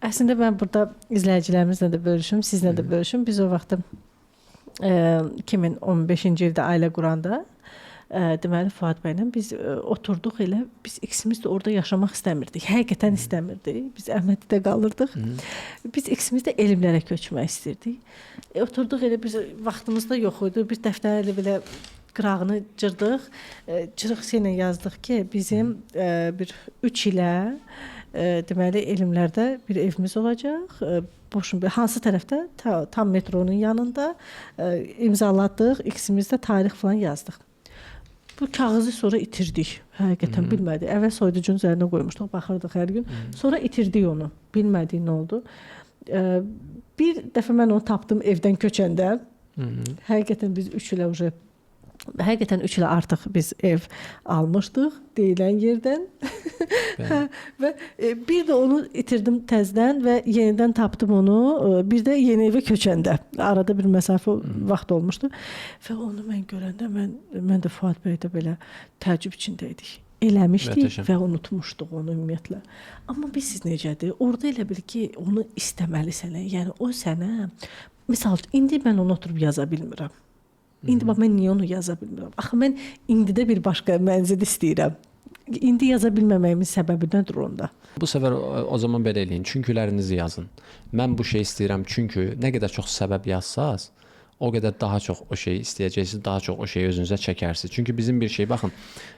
Əslində mən burada izləyicilərimizlə də bölüşüm, sizlə də bölüşüm. Biz o vaxt 2015-ci ildə ailə quranda deməli Fuad bəylə biz oturduq elə, biz ikimiz də orada yaşamaq istəmirdik. Həqiqətən istəmirdik. Biz Əhmədidə qalırdıq. Biz ikimiz də elmlərə köçmək istirdik. Oturduq elə, biz vaxtımız da yox idi. Bir dəftərlə belə qırağını cırdıq. Cırıq ilə yazdıq ki, bizim bir 3 ilə deməli elmlərdə bir evimiz olacaq. Boşun bir hansı tərəfdə? Tam metronun yanında imzaladıq. İkimiz də tarix falan yazdıq. Bu kağızı sonra itirdik. Həqiqətən bilmədik. Əvvəl soyuducunun üzərinə qoymuşduq, baxırdıq hər gün. Sonra itirdik onu. Bilmədik nə oldu. Bir dəfə mən onu tapdım evdən köçəndə. Həqiqətən biz 3 ilə həqiqətən 3 ilə artıq biz ev almışdıq deyilən yerdən. Və bir də onu itirdim təzədən və yenidən tapdım onu. Bir də yeni evə köçəndə. Arada bir məsafə vaxt olmuşdu. Və onu mən görəndə mən də Fuad bəy də belə təəccüb içində idik. Eləmişdik və unutmuşduq onu ümumiyyətlə. Amma bilirsiniz necədir? Orada elə bil ki, onu istəməlisən. Yəni o sənə misal indi mən onu oturub yaza bilmirəm. İndi bax mən niyə onu yaza bilmirəm? Axı mən indidə bir başqa mənzil istəyirəm. İndi yaza bilməməyimin səbəbi nədir onda? Bu səfər o zaman belə eləyin. Çünkilərinizi yazın. Mən bu şey istəyirəm çünki nə qədər çox səbəb yazsaz, o qədər daha çox o şeyi istəyəcəksiniz, daha çox o şeyi özünüzə çəkərsiniz. Çünki bizim bir şey, baxın,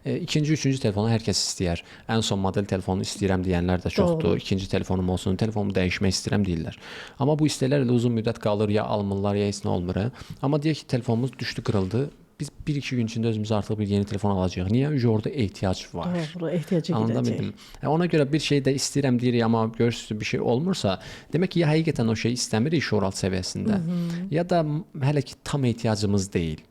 ikinci, üçüncü telefonu hər kəs istəyər. Ən son model telefonu istəyirəm deyənlər də çoxdur. İkinci telefonum olsun, telefonumu dəyişmək istəyirəm deyirlər. Amma bu istəklər elə uzun müddət qalır, ya almırlar, ya heç nə olmur. Amma deyək ki, telefonumuz düşdü, qırıldı. Biz 1-2 gün içində özümüzə artıq bir yeni telefon alacağıq. Niyə? Çünki orada ehtiyac var. Doğru, ehtiyacı gedəcək. Ona görə bir şey də istəyirəm deyirik, amma görürsünüz bir şey olmursa, demək ki, ya həqiqətən o şeyi istəmirik şuural səviyyəsində, ya da hələ ki tam ehtiyacımız deyil.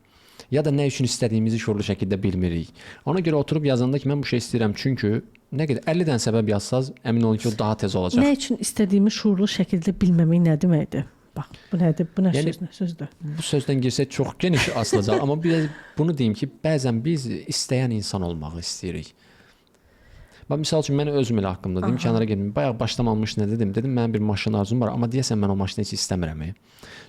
Ya da nə üçün istədiyimizi şuurlu şəkildə bilmirik. Ona görə oturub yazanda ki, mən bu şey istəyirəm çünki nə qədər 50 dənə səbəb yazsaz, əmin olun ki, o daha tez olacaq. Nə üçün istədiyimi şuurlu şəkildə bilməmək nə deməkdir? Bax, bu nədir? Bu nə sözdür? Bu sözdən girsək çox geniş asılacaq, amma biraz bunu deyim ki, bəzən biz istəyən insan olmağı istəyirik. Misal üçün mən özüm elə haqqımda deyim, kənara gedim. Bayaq başlamamış nə dedim? Dedim mənim bir maşın arzum var, amma deyəsən mən o maşını heç istəmirəm.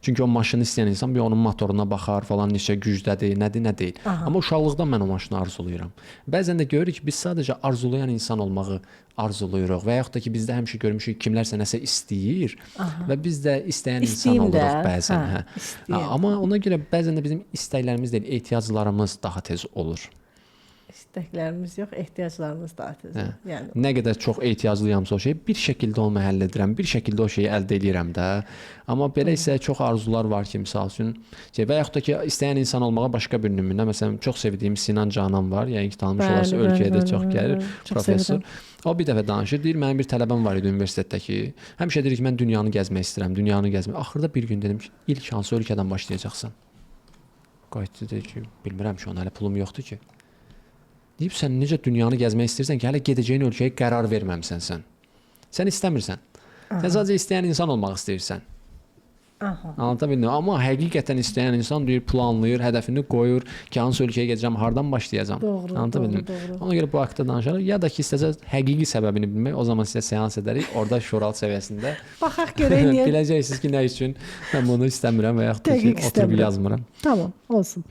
Çünki o maşını istəyən insan bir onun motoruna baxar falan, neçə gücdədir, nədir, nə deyil. Amma uşaqlıqdan mən o maşını arzulayıram. Bəzən də görürük ki, biz sadəcə arzulayan insan olmağı arzulayırıq və yaxud da ki, bizdə həmişə görmüşük kimlərsə nəsə istəyir və biz də istəyən insan oluruq bəzən. Amma ona görə bəzən də bizim istəklərimiz deyil, ehtiyaclarımız daha tez olur. İstəklərimiz yox, ehtiyaclarımız daha tez. Yəni nə qədər çox ehtiyaclıyamsa o şeyi bir şəkildə onu həll edirəm, bir şəkildə o şeyi əldə edirəm də. Amma belə isə çox arzular var ki, misal üçün, və yaxud da ki, istəyən insan olmağa başqa bir nümunə. Məsələn, çox sevdiyim Sinan Canan var, yəni ki, tanımış olarsa ölkəyə də çox gəlir, professor. O bir dəfə danışır, deyir, mənim bir tələbəm var idi universitetdəki. Həmişə deyir ki, mən dünyanı gəzmək istəyirəm, dünyanı gəzmək. Axırda bir gün dedim ki, ilk hansı ölkədən başlayacaqsan? Qayıtdı dedi ki, bilmirəm ki, onun hələ pulum yoxdur ki. Deyib, sən necə dünyanı gəzmək istəyirsən ki, hələ gedəcəyin ölkəyə qərar verməmsən sən. Sən istəmirsən. Sən sadəcə istəyən insan olmaq istəyirsən. Anlata bildim. Amma həqiqətən istəyən insan deyir, planlayır, hədəfini qoyur ki, hansı ölkəyə gedəcəm, hardan başlayacam. Anlata bildim. Ona görə bu haqda danışarıq. Ya da ki, istəsəz həqiqi səbəbini bilmək, o zaman sizə seans edərik. Orada şuural səviyyəsində baxaq görək niyə. Biləcəksiniz ki, nə üçün mən bunu istəmirəm və yaxud da ki, oturub yazmıram. Tamam, olsun.